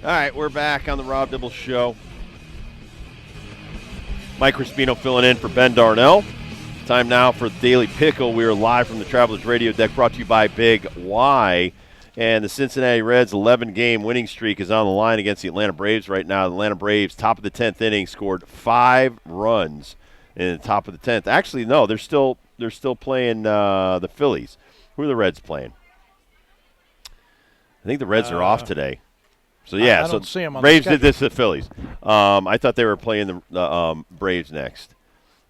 All right, we're back on the Rob Dibble Show. Mike Crispino filling in for Ben Darnell. Time now for the Daily Pickle. We are live from the Traveler'S Radio Deck, brought to you by Big Y. And the Cincinnati Reds' 11-game winning streak is on the line against the Atlanta Braves right now. The Atlanta Braves, top of the 10th inning, scored 5 runs in the top of the 10th. Actually, no, they're still playing the Phillies. Who are the Reds playing? I think the Reds are off today. So, yeah, I don't see 'em on Braves the did this to the Phillies. I thought they were playing the Braves next.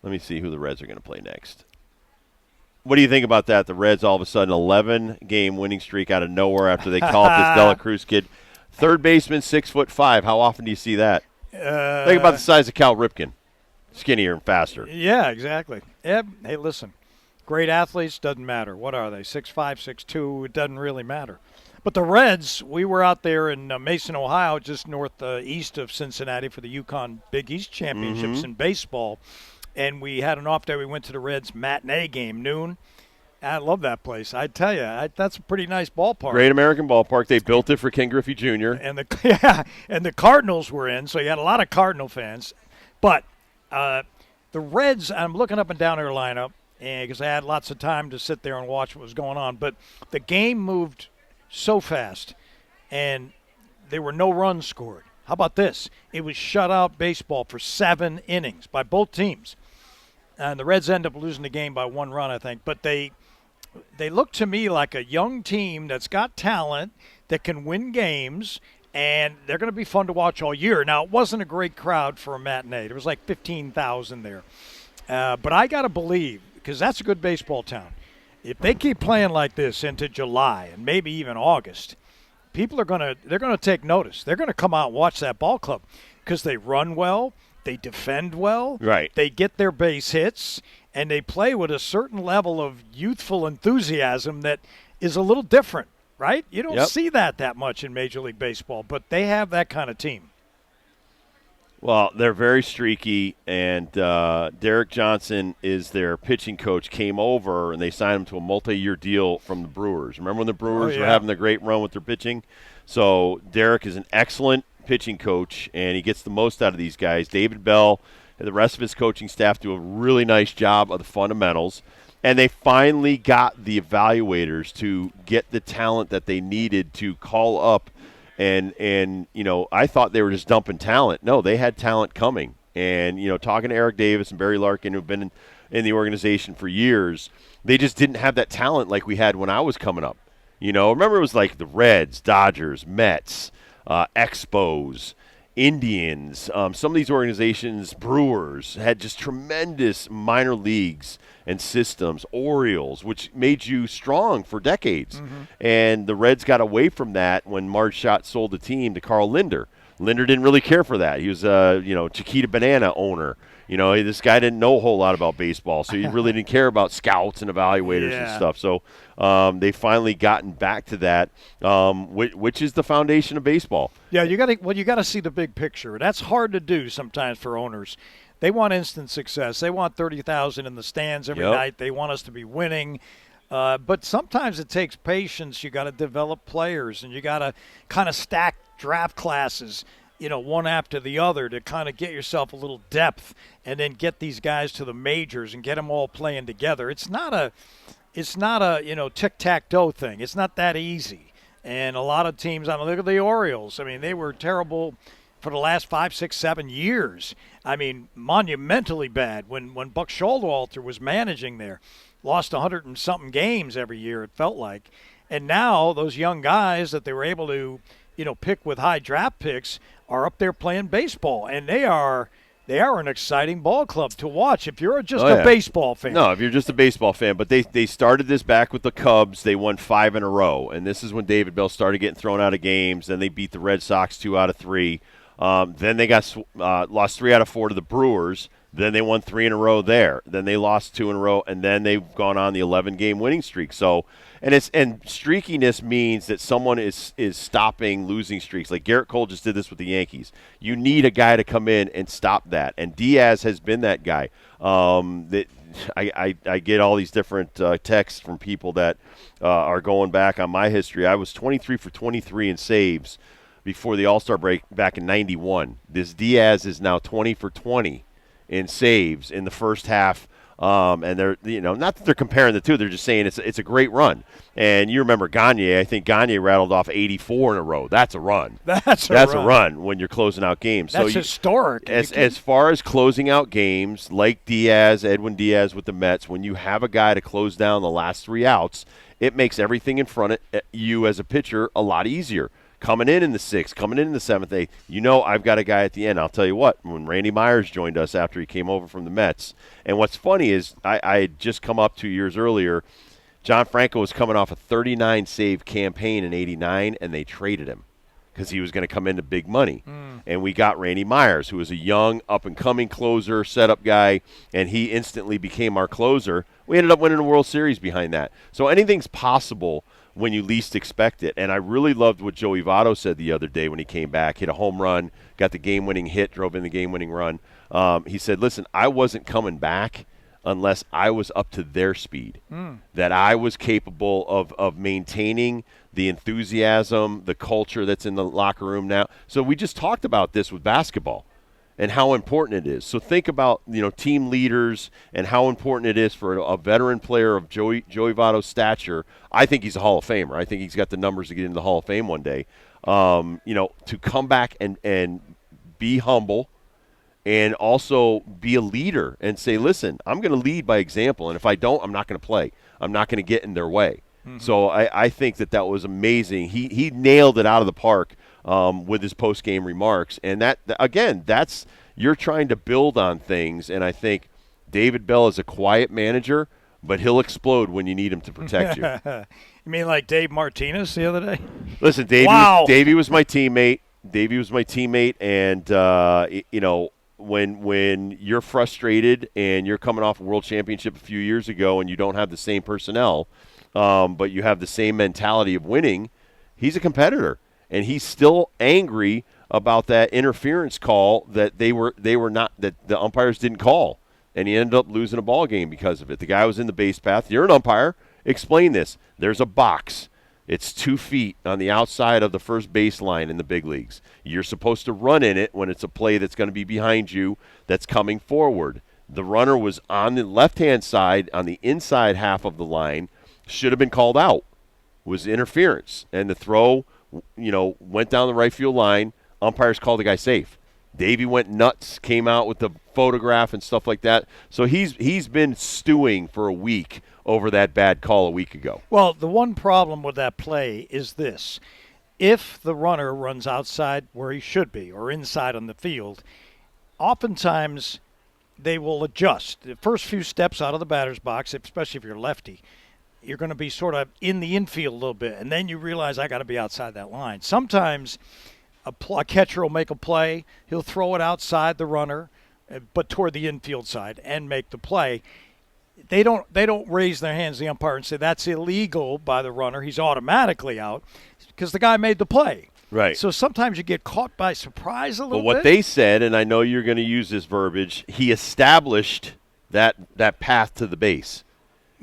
Let me see who the Reds are going to play next. What do you think about that? The Reds all of a sudden 11-game winning streak out of nowhere after they call up this Dela Cruz kid. Third baseman, 6'5". How often do you see that? Think about the size of Cal Ripken. Skinnier and faster. Yeah, exactly. Hey, listen, great athletes, doesn't matter. What are they, 6'5", 6'2", it doesn't really matter. But the Reds, we were out there in Mason, Ohio, just northeast of Cincinnati for the Yukon Big East Championships in baseball. And we had an off day. We went to the Reds matinee game, noon. I love that place. I tell you, that's a pretty nice ballpark. Great American ballpark. They built it for Ken Griffey Jr. And the Cardinals were in, so you had a lot of Cardinal fans. But the Reds, I'm looking up and down their lineup because I had lots of time to sit there and watch what was going on. But the game moved so fast, and there were no runs scored. How about this? It was shutout baseball for 7 innings by both teams. And the Reds end up losing the game by 1 run, I think. But they look to me like a young team that's got talent, that can win games, and they're going to be fun to watch all year. Now, it wasn't a great crowd for a matinee. There was like 15,000 there. But I got to believe, because that's a good baseball town, if they keep playing like this into July and maybe even August, people are going to take notice. They're going to come out and watch that ball club because they run well, they defend well, right? They get their base hits, and they play with a certain level of youthful enthusiasm that is a little different, right? You don't see that much in Major League Baseball, but they have that kind of team. Well, they're very streaky, and Derek Johnson is their pitching coach, came over, and they signed him to a multi-year deal from the Brewers. Remember when the Brewers were having the great run with their pitching? So Derek is an excellent pitching coach, and he gets the most out of these guys. David Bell and the rest of his coaching staff do a really nice job of the fundamentals, and they finally got the evaluators to get the talent that they needed to call up. And you know, I thought they were just dumping talent. No, they had talent coming. And, you know, talking to Eric Davis and Barry Larkin, who've been in the organization for years, they just didn't have that talent like we had when I was coming up. You know, remember it was like the Reds, Dodgers, Mets, Expos, Indians. Some of these organizations, Brewers, had just tremendous minor leagues and systems, Orioles, which made you strong for decades. And the Reds got away from that when Marge Schott sold the team to Carl Linder. Linder didn't really care for that. He was a, Chiquita Banana owner. You know, this guy didn't know a whole lot about baseball, so he really didn't care about scouts and evaluators and stuff. So they finally gotten back to that, which is the foundation of baseball. Yeah, you got to see the big picture. That's hard to do sometimes for owners. They want instant success. They want 30,000 in the stands every night. They want us to be winning. But sometimes it takes patience. You got to develop players, and you got to kind of stack draft classes, one after the other to kind of get yourself a little depth and then get these guys to the majors and get them all playing together. It's not a tic-tac-toe thing. It's not that easy. And a lot of teams, look at the Orioles. I mean, they were terrible for the last 5, 6, 7 years. I mean, monumentally bad when Buck Showalter was managing there. Lost 100 and something games every year, it felt like. And now those young guys that they were able to, pick with high draft picks are up there playing baseball. And they are an exciting ball club to watch if you're just a baseball fan. No, if you're just a baseball fan. But they started this back with the Cubs. They won 5 in a row. And this is when David Bell started getting thrown out of games. Then they beat the Red Sox 2 out of 3. Then they got lost 3 out of 4 to the Brewers. Then they won 3 in a row there. Then they lost 2 in a row, and then they've gone on the 11-game winning streak. So, and streakiness means that someone is stopping losing streaks. Like Garrett Cole just did this with the Yankees. You need a guy to come in and stop that, and Diaz has been that guy. I get all these different texts from people that are going back on my history. I was 23 for 23 in saves before the All-Star break back in '91. This Diaz is now 20 for 20 in saves in the first half. And they're, not that they're comparing the two, they're just saying it's a great run. And you remember Gagne, I think Gagne rattled off 84 in a row. That's a run. That's a run when you're closing out games. That's historic. As far as closing out games, like Edwin Diaz with the Mets, when you have a guy to close down the last 3 outs, it makes everything in front of you as a pitcher a lot easier. Coming in the 6th, coming in the 7th, 8th, I've got a guy at the end. I'll tell you what, when Randy Myers joined us after he came over from the Mets, and what's funny is I had just come up 2 years earlier. John Franco was coming off a 39-save campaign in '89, and they traded him because he was going to come into big money. And we got Randy Myers, who was a young, up-and-coming closer, setup guy, and he instantly became our closer. We ended up winning a World Series behind that. So anything's possible when you least expect it. And I really loved what Joey Votto said the other day when he came back, hit a home run, got the game-winning hit, drove in the game-winning run. He said, listen, I wasn't coming back unless I was up to their speed, that I was capable of maintaining the enthusiasm, the culture that's in the locker room now. So we just talked about this with basketball and how important it is. So think about, team leaders and how important it is for a veteran player of Joey Votto's stature. I think he's a Hall of Famer. I think he's got the numbers to get into the Hall of Fame one day. To come back and be humble and also be a leader and say, listen, I'm going to lead by example, and if I don't, I'm not going to play. I'm not going to get in their way. So I think that was amazing. He nailed it out of the park with his post-game remarks. And that's you're trying to build on things. And I think David Bell is a quiet manager, but he'll explode when you need him to protect you. You mean like Dave Martinez the other day? Listen, Davey was my teammate. Davey was my teammate, and when you're frustrated and you're coming off a world championship a few years ago and you don't have the same personnel, but you have the same mentality of winning, he's a competitor. And he's still angry about that interference call that they were not, that the umpires didn't call. And he ended up losing a ball game because of it. The guy was in the base path. You're an umpire. Explain this. There's a box. It's 2 feet on the outside of the first baseline in the big leagues. You're supposed to run in it when it's a play that's going to be behind you that's coming forward. The runner was on the left-hand side on the inside half of the line. Should have been called out. Was interference. And the throw, went down the right field line. Umpires called the guy safe. Davey went nuts, came out with the photograph and stuff like that. So he's been stewing for a week over that bad call a week ago. Well, the one problem with that play is this. If the runner runs outside where he should be or inside on the field, oftentimes they will adjust. The first few steps out of the batter's box, especially if you're lefty, you're going to be sort of in the infield a little bit, and then you realize I got to be outside that line. Sometimes a catcher will make a play. He'll throw it outside the runner, but toward the infield side, and make the play. They don't raise their hands to the umpire and say that's illegal by the runner. He's automatically out because the guy made the play. Right. So sometimes you get caught by surprise a little bit. But what they said, and I know you're going to use this verbiage, he established that path to the base.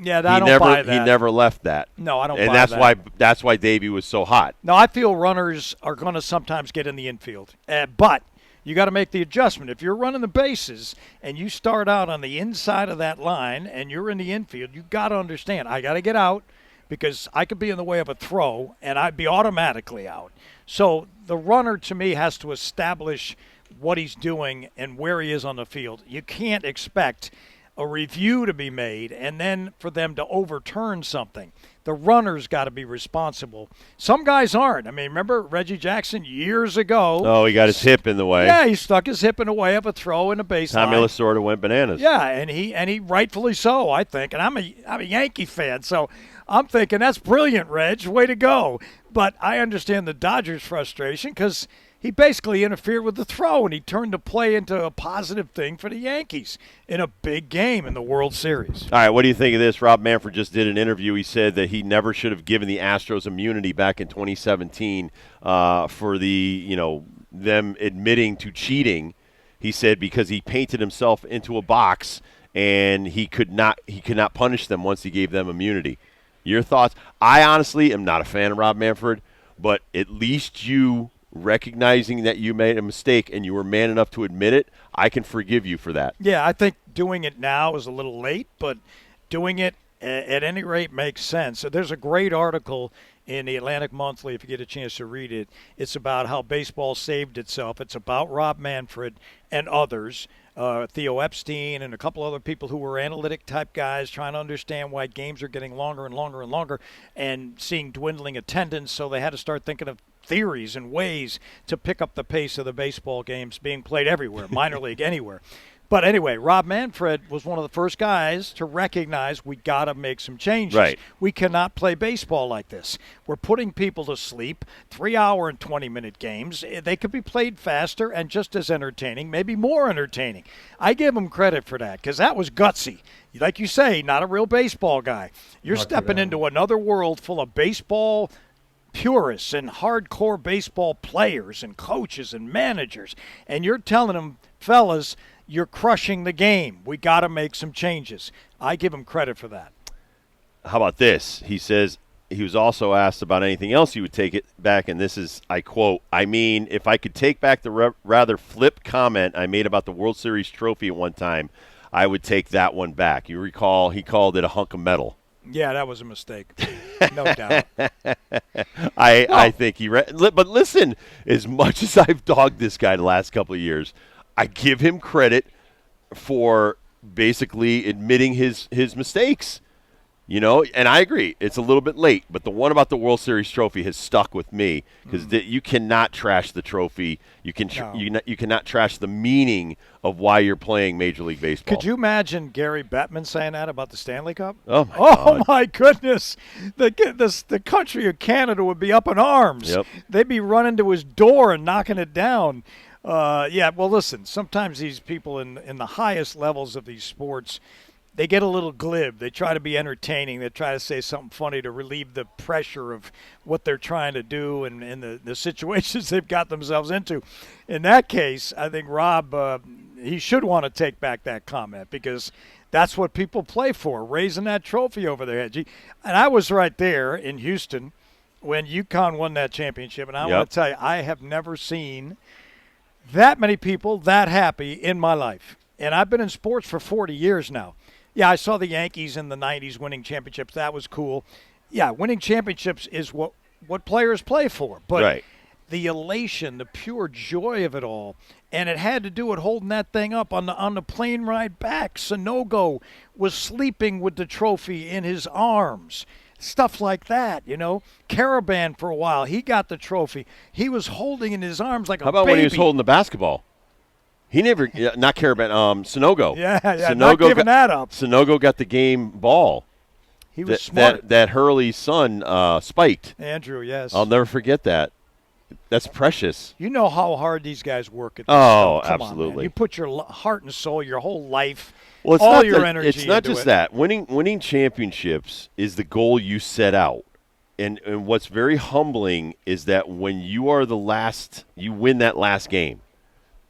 Yeah, I don't buy that. He never left that. No, I don't buy that. And that's why Davey was so hot. No, I feel runners are going to sometimes get in the infield. But you got to make the adjustment. If you're running the bases and you start out on the inside of that line and you're in the infield, you got to understand, I got to get out because I could be in the way of a throw and I'd be automatically out. So the runner, to me, has to establish what he's doing and where he is on the field. You can't expect a review to be made and then for them to overturn something. The runner's got to be responsible. Some guys aren't. I mean, remember Reggie Jackson years ago? Oh, he got his hip in the way. Yeah, he stuck his hip in the way of a throw in a baseline. Tommy Lasorda went bananas. Yeah, and he rightfully so, I think. And I'm a Yankee fan, so I'm thinking that's brilliant, Reg. Way to go. But I understand the Dodgers' frustration because he basically interfered with the throw, and he turned the play into a positive thing for the Yankees in a big game in the World Series. All right, what do you think of this? Rob Manfred just did an interview. He said that he never should have given the Astros immunity back in 2017 for them admitting to cheating. He said because he painted himself into a box and he could not punish them once he gave them immunity. Your thoughts? I honestly am not a fan of Rob Manfred, but at least you recognizing that you made a mistake and you were man enough to admit it, I can forgive you for that. Yeah, I think doing it now is a little late, but doing it at any rate makes sense. So there's a great article in the Atlantic Monthly, if you get a chance to read it. It's about how baseball saved itself. It's about Rob Manfred and others, Theo Epstein and a couple other people who were analytic type guys trying to understand why games are getting longer and longer and longer and seeing dwindling attendance. So they had to start thinking of theories and ways to pick up the pace of the baseball games being played everywhere, minor league, anywhere. But anyway, Rob Manfred was one of the first guys to recognize we got to make some changes. Right. We cannot play baseball like this. We're putting people to sleep. 3-hour and 20-minute games. They could be played faster and just as entertaining, maybe more entertaining. I give him credit for that because that was gutsy. Like you say, not a real baseball guy. You're stepping into another world full of baseball purists and hardcore baseball players and coaches and managers, and you're telling them, fellas, you're crushing the game. We got to make some changes. I give him credit for that. How about this? He says he was also asked about anything else he would take it back, and this is, I quote, I mean, if I could take back the rather flip comment I made about the World Series trophy at one time, I would take that one back. You recall he called it a hunk of metal. Yeah, that was a mistake. No doubt. I think he but listen, as much as I've dogged this guy the last couple of years, I give him credit for basically admitting his mistakes. You know, and I agree, it's a little bit late, but the one about the World Series trophy has stuck with me because you cannot trash the trophy. You cannot trash the meaning of why you're playing Major League Baseball. Could you imagine Gary Bettman saying that about the Stanley Cup? Oh my goodness. The country of Canada would be up in arms. Yep. They'd be running to his door and knocking it down. Yeah, well, listen, sometimes these people in the highest levels of these sports, they get a little glib. They try to be entertaining. They try to say something funny to relieve the pressure of what they're trying to do and the situations they've got themselves into. In that case, I think Rob, he should want to take back that comment because that's what people play for, raising that trophy over their head. And I was right there in Houston when UConn won that championship, and I want to tell you, I have never seen that many people that happy in my life. And I've been in sports for 40 years now. Yeah, I saw the Yankees in the 90s winning championships. That was cool. Yeah, winning championships is what players play for. But the elation, the pure joy of it all, and it had to do with holding that thing up on the plane ride back. Sonogo was sleeping with the trophy in his arms. Stuff like that, you know. Caravan for a while, he got the trophy. He was holding in his arms like a baby. How about when he was holding the basketball? He never, not Caravan, Sonogo. Yeah, Sonogo not giving that up. Sonogo got the game ball. He was smart. That Hurley's son spiked. Andrew, yes. I'll never forget that. That's precious. You know how hard these guys work at this stuff. Come absolutely. On, man. You put your heart and soul, your whole life, all your energy It's not into just it. that. Winning championships is the goal you set out. And what's very humbling is that when you are the last, you win that last game.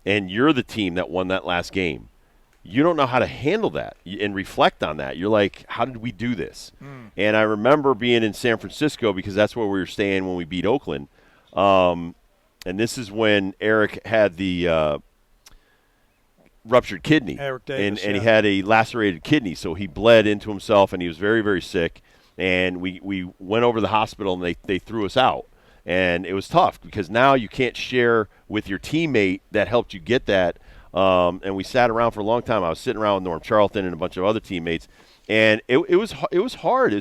And you're the team that won that last game, you don't know how to handle that and reflect on that. You're like, how did we do this? And I remember being in San Francisco because that's where we were staying when we beat Oakland. And this is when Eric had the ruptured kidney. Eric Davis, and he had a lacerated kidney, so he bled into himself, and he was very, very sick. And we went over to the hospital, and they threw us out. And it was tough because now you can't share with your teammate that helped you get that. And we sat around for a long time. I was sitting around with Norm Charlton and a bunch of other teammates, and it was hard.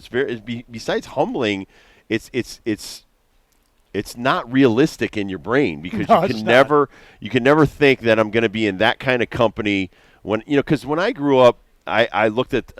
Besides humbling, it's not realistic in your brain because you can never think that I'm going to be in that kind of company because when I grew up, I looked at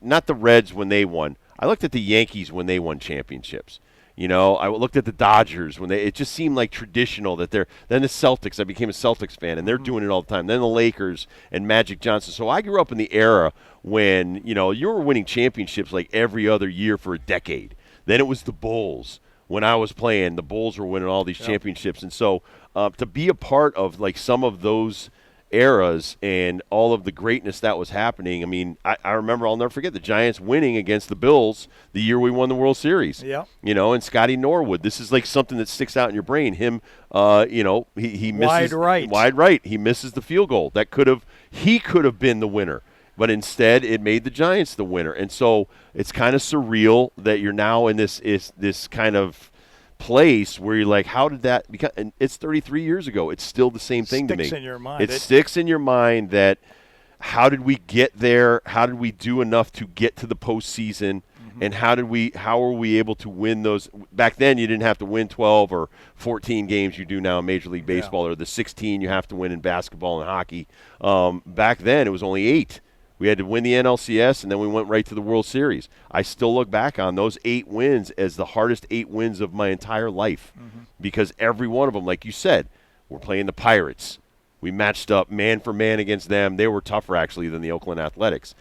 not the Reds when they won. I looked at the Yankees when they won championships. You know, I looked at the Dodgers when it just seemed like traditional that then the Celtics, I became a Celtics fan, and they're doing it all the time. Then the Lakers and Magic Johnson. So I grew up in the era when, you were winning championships like every other year for a decade. Then it was the Bulls. When I was playing, the Bulls were winning all these championships. And so to be a part of like some of those eras and all of the greatness that was happening. I mean, I remember, I'll never forget the Giants winning against the Bills the year we won the World Series. Yeah. And Scotty Norwood. This is like something that sticks out in your brain. Him, he misses wide right. He misses the field goal that he could have been the winner, but instead it made the Giants the winner. And so it's kind of surreal that you're now in this kind of place where you're like, how did that become? And it's 33 years ago. It's still the same thing to me. Sticks in your mind. It sticks in your mind that how did we get there? How did we do enough to get to the postseason? Mm-hmm. And how were we able to win those? Back then, you didn't have to win 12 or 14 games you do now in Major League Baseball, or the 16 you have to win in basketball and hockey. Back then, it was only 8. We had to win the NLCS, and then we went right to the World Series. I still look back on those 8 wins as the hardest 8 wins of my entire life, because every one of them, like you said, we're playing the Pirates. We matched up man for man against them. They were tougher, actually, than the Oakland Athletics.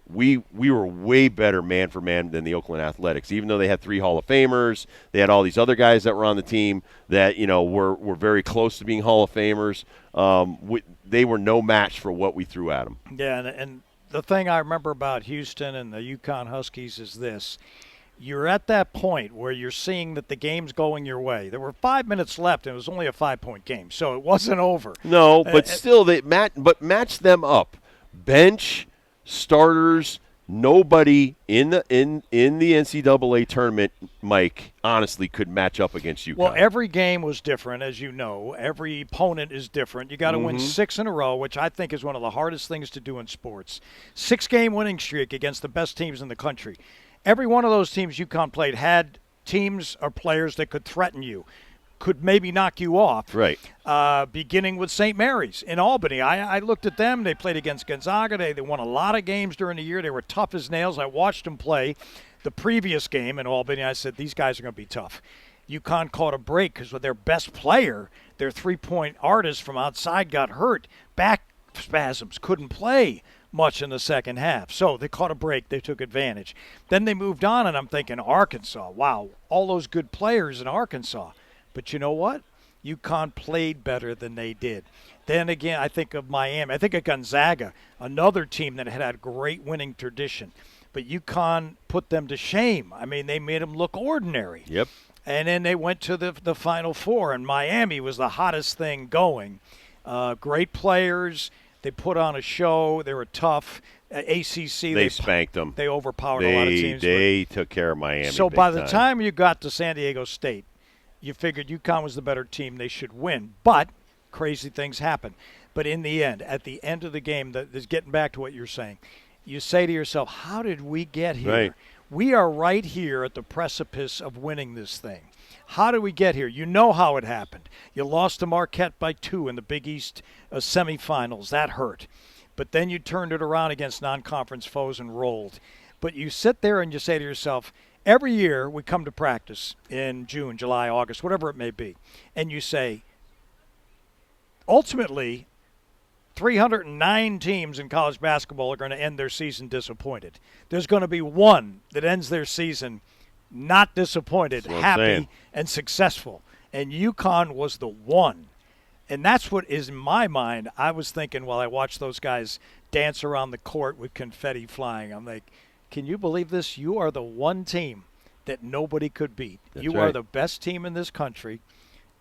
We were way better man for man than the Oakland Athletics, even though they had 3 Hall of Famers. They had all these other guys that were on the team that were very close to being Hall of Famers. They were no match for what we threw at them. Yeah, and the thing I remember about Houston and the UConn Huskies is this. You're at that point where you're seeing that the game's going your way. There were 5 minutes left, and it was only a 5-point game, so it wasn't over. No, but still, match them up. Bench, starters, nobody in the NCAA tournament, Mike, honestly could match up against UConn. Well, every game was different, as you know. Every opponent is different. You got to win 6 in a row, which I think is one of the hardest things to do in sports. 6-game winning streak against the best teams in the country. Every one of those teams UConn played had teams or players that could threaten you, could maybe knock you off. Right. Beginning with St. Mary's in Albany. I looked at them. They played against Gonzaga. They won a lot of games during the year. They were tough as nails. I watched them play the previous game in Albany. I said, these guys are going to be tough. UConn caught a break because with their best player, their 3-point artist from outside got hurt. Back spasms, couldn't play much in the second half. So they caught a break. They took advantage. Then they moved on, and I'm thinking, Arkansas, wow, all those good players in Arkansas. But you know what? UConn played better than they did. Then again, I think of Miami. I think of Gonzaga, another team that had a great winning tradition. But UConn put them to shame. I mean, they made them look ordinary. Yep. And then they went to the Final Four, and Miami was the hottest thing going. Great players. They put on a show. They were tough. ACC, they spanked them. They overpowered a lot of teams. They took care of Miami. So by the time you got to San Diego State, you figured UConn was the better team. They should win. But crazy things happen. But in the end, at the end of the game, that's getting back to what you're saying, you say to yourself, how did we get here? Right. We are right here at the precipice of winning this thing. How did we get here? You know how it happened. You lost to Marquette by 2 in the Big East semifinals. That hurt. But then you turned it around against non-conference foes and rolled. But you sit there and you say to yourself, every year we come to practice in June, July, August, whatever it may be, and you say, ultimately, 309 teams in college basketball are going to end their season disappointed. There's going to be one that ends their season not disappointed, happy, and successful. And UConn was the one. And that's what is in my mind. I was thinking while I watched those guys dance around the court with confetti flying, I'm like, can you believe this? You are the one team that nobody could beat. You are the best team in this country,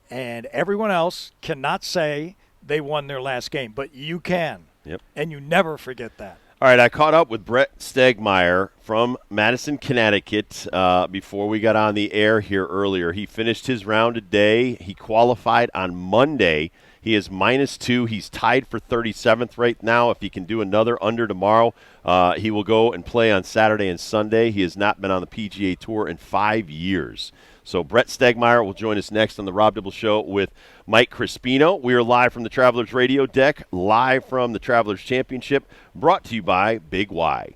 and everyone else cannot say they won their last game, but you can. Yep. And you never forget that. All right, I caught up with Brett Stegmeyer from Madison, Connecticut before we got on the air here earlier. He finished his round today. He qualified on Monday. He is -2. He's tied for 37th right now. If he can do another under tomorrow, he will go and play on Saturday and Sunday. He has not been on the PGA Tour in 5 years. So Brett Stegmeyer will join us next on the Rob Dibble Show with Mike Crispino. We are live from the Travelers Radio deck, live from the Travelers Championship, brought to you by Big Y.